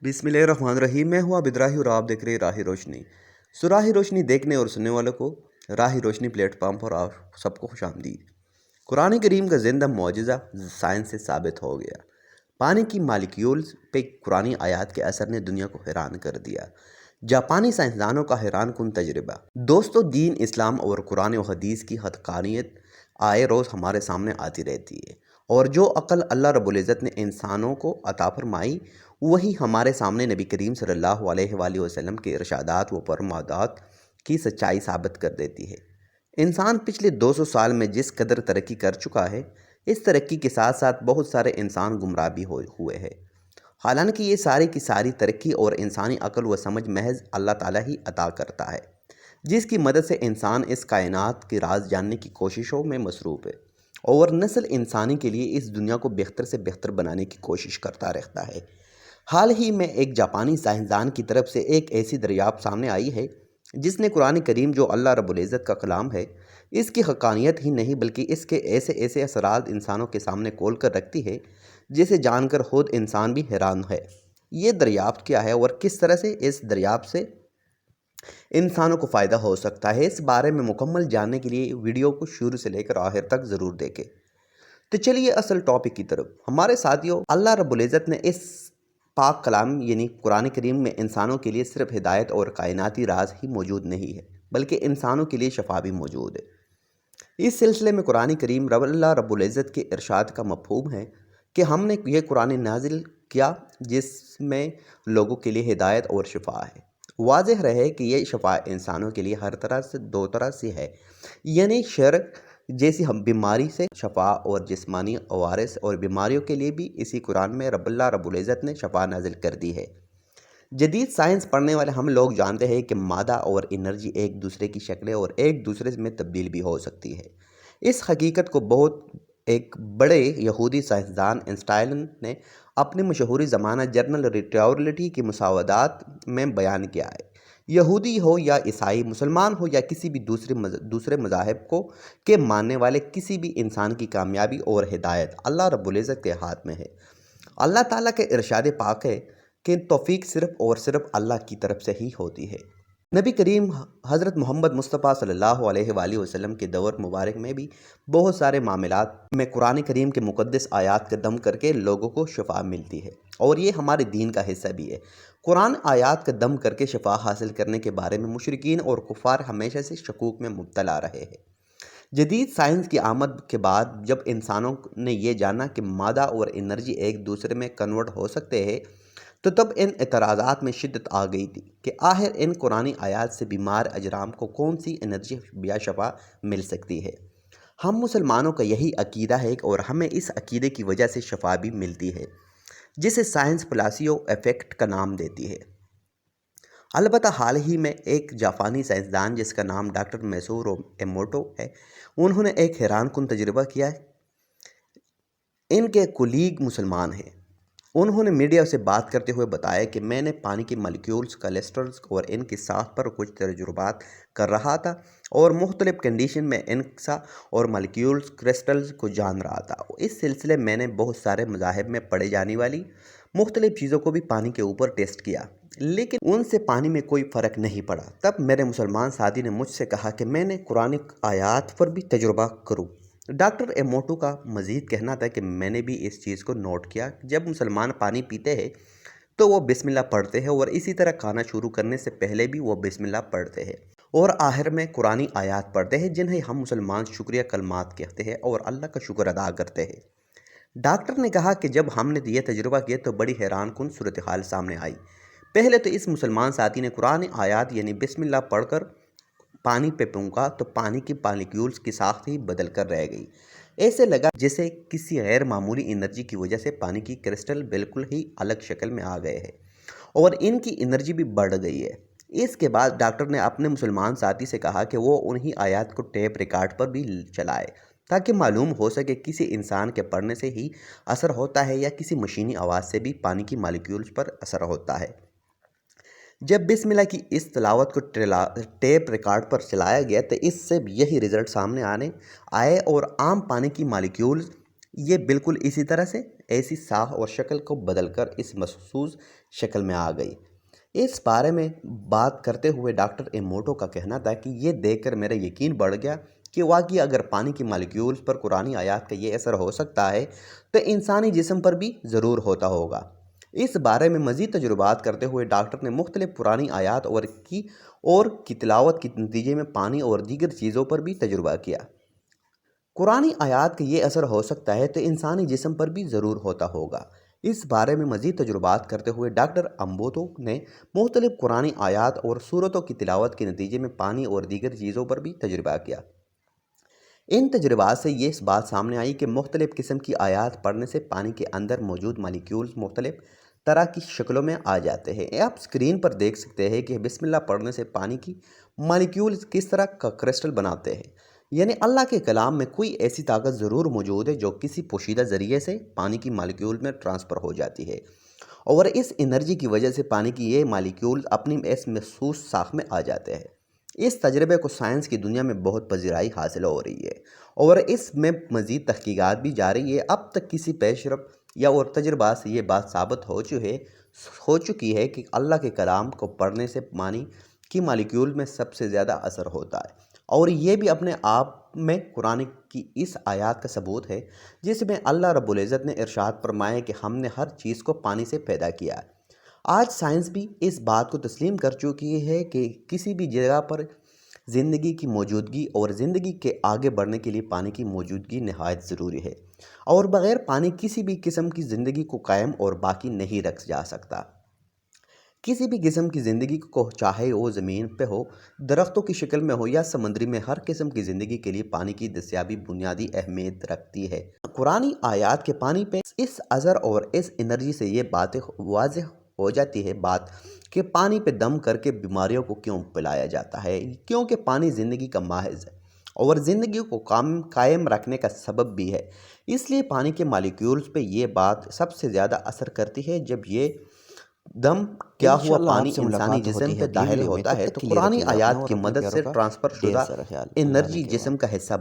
बिस्मिल्लाहिर्रहमानिर्रहीम। मैं हूँ आबिद राही और आप देख रहे हैं राही रोशनी। राही रोशनी देखने और सुनने वालों को राही रोशनी प्लेटफॉर्म पर आप सबको खुशामदीद। कुरान करीम का जिंदा मौजज़ा साइंस से साबित हो गया। पानी की मालिक्यूल्स पे कुरानी आयात के असर ने दुनिया को हैरान कर दिया। जापानी साइंसदानों का हैरान कुन तजर्बा। दोस्तों, दीन इस्लाम और कुरान और हदीस की हक़ानियत आए रोज़ हमारे सामने आती रहती है, और जो अक़ल अल्लाह रब्बुल इज़्ज़त ने इंसानों को अता फरमाई वही हमारे सामने नबी करीम सल्लल्लाहु अलैहि वसल्लम के इरशादात व फरमादात की सच्चाई साबित कर देती है। इंसान पिछले 200 साल में जिस कदर तरक्की कर चुका है, इस तरक्की के साथ साथ बहुत सारे इंसान गुमराह भी हुए हैं। हालांकि ये सारी की सारी तरक्की और इंसानी अक्ल व समझ महज अल्लाह ताला ही अता करता है, जिसकी मदद से इंसान इस कायनात के राज जानने की कोशिशों में मसरूफ़ है और नस्ल इंसानी के लिए इस दुनिया को बेहतर से बेहतर बनाने की कोशिश करता रहता है। हाल ही में एक जापानी साइंसदान की तरफ से एक ऐसी दरियाफ्त सामने आई है जिसने कुरान करीम, जो अल्लाह रब्बुल इज़्ज़त का कलाम है, इसकी हक़ानियत ही नहीं बल्कि इसके ऐसे ऐसे असरात इंसानों के सामने खोल कर रखती है जिसे जानकर खुद इंसान भी हैरान है। ये दरियाफ्त क्या है और किस तरह से इस दरियाफ्त से इंसानों को फ़ायदा हो सकता है, इस बारे में मुकम्मल जानने के लिए वीडियो को शुरू से लेकर आखिर तक ज़रूर देखें। तो चलिए असल टॉपिक की तरफ। हमारे साथियों, अल्लाह रब्बुल इज़्ज़त ने इस पाक कलाम यानी कुरान करीम में इंसानों के लिए सिर्फ हिदायत और कायनाती राज ही मौजूद नहीं है, बल्कि इंसानों के लिए शफा भी मौजूद है। इस सिलसिले में कुरान करीम अल्लाह रब्बुल इज़्ज़त के इरशाद का मफ़हूम है कि हमने ये कुरान नाजिल किया जिसमें लोगों के लिए हिदायत और शफा है। वाज़ेह रहे कि यह शफा इंसानों के लिए हर तरह से दो तरह से है, यानी शिर्क जैसी हम बीमारी से शफा और जिस्मानी अवारिस और बीमारियों के लिए भी इसी कुरान में अल्लाह रब्बुल इज़्ज़त ने शफा नाजिल कर दी है। जदीद साइंस पढ़ने वाले हम लोग जानते हैं कि मादा और एनर्जी एक दूसरे की शक्लें और एक दूसरे में तब्दील भी हो सकती है। इस हकीकत को बहुत एक बड़े यहूदी साइंसदान आइंस्टाइन ने अपने मशहूरी ज़माना जर्नल रिलेटिविटी की मुसावदात में बयान किया है। यहूदी हो या ईसाई, मुसलमान हो या किसी भी दूसरे मज़ाहिब को के मानने वाले किसी भी इंसान की कामयाबी और हिदायत अल्लाह रब्बुल इज़्ज़त के हाथ में है। अल्लाह ताला के इरशाद पाक है कि तौफीक सिर्फ़ और सिर्फ अल्लाह की तरफ से ही होती है। नबी करीम हज़रत मोहम्मद मुस्तफ़ा सल्लल्लाहु अलैहि वसल्लम के दौर मुबारक में भी बहुत सारे मामलात में कुरान करीम के मुक़द्दस आयात का दम करके लोगों को शफा मिलती है, और ये हमारे दीन का हिस्सा भी है। कुरान आयात का दम करके शफा हासिल करने के बारे में मुशरिकीन और कुफ़ार हमेशा से शकूक में मुब्तला रहे हैं। जदीद साइंस की आमद के बाद जब इंसानों ने यह जाना कि मादा और एनर्जी एक दूसरे में कन्वर्ट हो सकते हैं, तो तब इन एतराज़ात में शिद्दत आ गई थी कि आखिर इन कुरानी आयात से बीमार अजराम को कौन सी एनर्जी या शफा मिल सकती है। हम मुसलमानों का यही अकीदा है और हमें इस अकीदे की वजह से शफा भी मिलती है, जिसे साइंस प्लासियो इफ़ेक्ट का नाम देती है। अलबत्ता हाल ही में एक जापानी साइंसदान जिसका नाम डॉक्टर मैसूरो एमोटो है, उन्होंने एक हैरान कुन तजुर्बा किया है। इनके कुलीग मुसलमान हैं। उन्होंने मीडिया से बात करते हुए बताया कि मैंने पानी के मॉलिक्यूल्स, कोलेस्ट्रॉल्स और इनकी साख पर कुछ तजुर्बात कर रहा था और मुख्तलिफ कंडीशन में इनसा और मॉलिक्यूल्स क्रिस्टल्स को जान रहा था। इस सिलसिले मैंने बहुत सारे मज़ाहिब में पढ़े जाने वाली मुख्तलिफ चीज़ों को भी पानी के ऊपर टेस्ट किया, लेकिन उनसे पानी में कोई फ़र्क नहीं पड़ा। तब मेरे मुसलमान साथी ने मुझसे कहा कि मैंने कुरानी आयात पर भी तजुर्बा करूँ। डॉक्टर एमोटो का मज़ीद कहना था कि मैंने भी इस चीज़ को नोट किया, जब मुसलमान पानी पीते हैं तो वो बिस्मिल्लाह पढ़ते हैं और इसी तरह खाना शुरू करने से पहले भी वो बिस्मिल्लाह पढ़ते हैं और आखिर में कुरानी आयात पढ़ते हैं, जिन्हें हम मुसलमान शुक्रिया कलमात कहते हैं और अल्लाह का शुक्र अदा करते हैं। डॉक्टर ने कहा कि जब हमने यह तजुर्बा किया तो बड़ी हैरान कुन सूरत हाल सामने आई। पहले तो इस मुसलमान साथी ने कुरानी आयात यानी बिस्मिल्लाह पढ़कर पानी पे फूंका तो पानी की मॉलिक्यूल्स की साख्त ही बदल कर रह गई। ऐसे लगा जैसे किसी गैर मामूली एनर्जी की वजह से पानी की क्रिस्टल बिल्कुल ही अलग शक्ल में आ गए हैं और इनकी एनर्जी भी बढ़ गई है। इसके बाद डॉक्टर ने अपने मुसलमान साथी से कहा कि वो उन्हीं आयात को टेप रिकॉर्ड पर भी चलाए ताकि मालूम हो सके किसी इंसान के पढ़ने से ही असर होता है या किसी मशीनी आवाज़ से भी पानी की मॉलिक्यूल्स पर असर होता है। जब बिस्मिल्लाह की इस तिलावत को टेप रिकॉर्ड पर चलाया गया तो इससे यही रिज़ल्ट सामने आए और आम पानी की मॉलिक्यूल्स ये बिल्कुल इसी तरह से ऐसी साख और शक्ल को बदलकर इस मखसूस شکل میں آ گئی۔ اس بارے میں بات کرتے ہوئے ڈاکٹر ایموٹو کا کہنا تھا کہ یہ دیکھ کر میرا یقین بڑھ گیا کہ واقعی اگر پانی کی مالیکیولز پر قرآنی آیات کا یہ اثر ہو سکتا ہے تو انسانی جسم پر بھی ضرور ہوتا ہوگا۔ اس بارے میں مزید تجربات کرتے ہوئے ڈاکٹر نے مختلف قرآنی آیات کی تلاوت کے نتیجے میں پانی اور دیگر چیزوں پر بھی تجربہ کیا۔ قرآنی آیات کا یہ اثر ہو سکتا ہے تو انسانی جسم پر بھی ضرور ہوتا ہوگا۔ اس بارے میں مزید تجربات کرتے ہوئے ڈاکٹر امبوتو نے مختلف قرآنی آیات اور سورتوں کی تلاوت کے نتیجے میں پانی اور دیگر چیزوں پر بھی تجربہ کیا۔ ان تجربات سے یہ بات سامنے آئی کہ مختلف قسم کی آیات پڑھنے سے پانی کے اندر موجود مالیکیولز مختلف طرح کی شکلوں میں آ جاتے ہیں۔ آپ اسکرین پر دیکھ سکتے ہیں کہ بسم اللہ پڑھنے سے پانی کی مالیکیولز کس طرح کا کرسٹل بناتے ہیں۔ یعنی اللہ کے کلام میں کوئی ایسی طاقت ضرور موجود ہے جو کسی پوشیدہ ذریعے سے پانی کی مالیکیول میں ٹرانسفر ہو جاتی ہے، اور اس انرجی کی وجہ سے پانی کی یہ مالیکیولز اپنی اس مخصوص ساخت میں آ جاتے ہیں۔ اس تجربے کو سائنس کی دنیا میں بہت پذیرائی حاصل ہو رہی ہے اور اس میں مزید تحقیقات بھی جاری ہے۔ اب تک کسی پیش رفت اور تجربات سے یہ بات ثابت ہو چکی ہے کہ اللہ کے کلام کو پڑھنے سے پانی کی مالیکیول میں سب سے زیادہ اثر ہوتا ہے، اور یہ بھی اپنے آپ میں قرآن کی اس آیات کا ثبوت ہے جس میں اللہ رب العزت نے ارشاد فرمایا کہ ہم نے ہر چیز کو پانی سے پیدا کیا ہے۔ آج سائنس بھی اس بات کو تسلیم کر چکی ہے کہ کسی بھی جگہ پر زندگی کی موجودگی اور زندگی کے آگے بڑھنے کے لیے پانی کی موجودگی نہایت ضروری ہے، اور بغیر پانی کسی بھی قسم کی زندگی کو قائم اور باقی نہیں رکھ جا سکتا۔ کسی بھی قسم کی زندگی کو، چاہے وہ زمین پہ ہو، درختوں کی شکل میں ہو یا سمندری میں، ہر قسم کی زندگی کے لیے پانی کی دستیابی بنیادی اہمیت رکھتی ہے۔ قرآنی آیات کے پانی پہ اس اثر اور اس انرجی سے یہ باتیں واضح ہو جاتی ہے کہ پانی پہ دم کر کے بیماریوں کو کیوں پلایا جاتا ہے، کیونکہ پانی زندگی کا محض ہے اور زندگی کو قائم رکھنے کا سبب بھی ہے۔ اس لیے پانی کے مالیکیولز پہ یہ بات سب سے زیادہ اثر کرتی ہے۔ جب یہ دم کیا ہوا پانی انسانی جسم پہ داخل ہوتا ہے تو قرآنی آیات کی مدد سے ٹرانسفر شدہ انرجی جسم کا حصہ